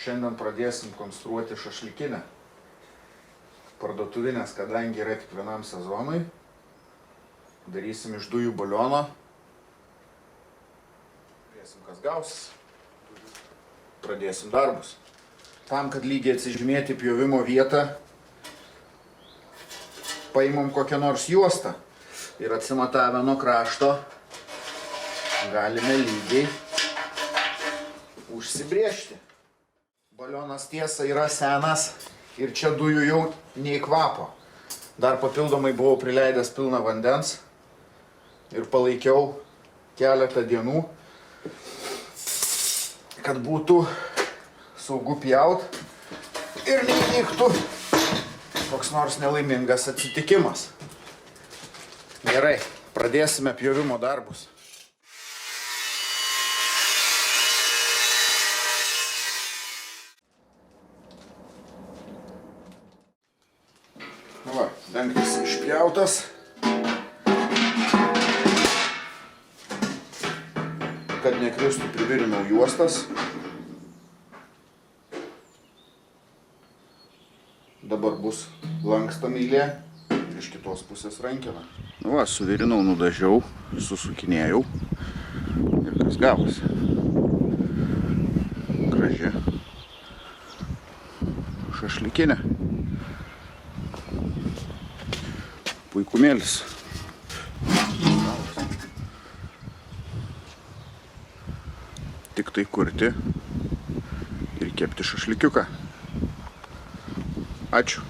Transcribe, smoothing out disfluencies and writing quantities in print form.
Šiandien pradėsim konstruoti šašlykinę. Parduotuvinės, kadangi yra tik vienam sezonui. Darysim iš dujų baliono. Žiūrėsim, kas gausis. Pradėsim darbus. Tam, kad lygiai atsižymėti pjovimo vietą, paimam kokią nors juostą ir atsimatavę nuo krašto galime lygiai užsibrėžti. Balionas tiesa yra senas ir čia dujų jau nei kvapo. Dar papildomai buvau prileidęs pilną vandens ir palaikiau keletą dienų, kad būtų saugu pjaut ir neįvyktų koks nors nelaimingas atsitikimas. Gerai, pradėsime pjovimo darbus. Va, dangtis išpjautas. Kad nekristų, privirinau juostas. Dabar bus lanksta meilė ir iš kitos pusės rankena. Va, suvirinau, nudažiau, susukinėjau ir kas gavosi. Graži šašlykinė. Puikumėlis. Tik tai kurti ir kepti šašlykiuką. Ačiū.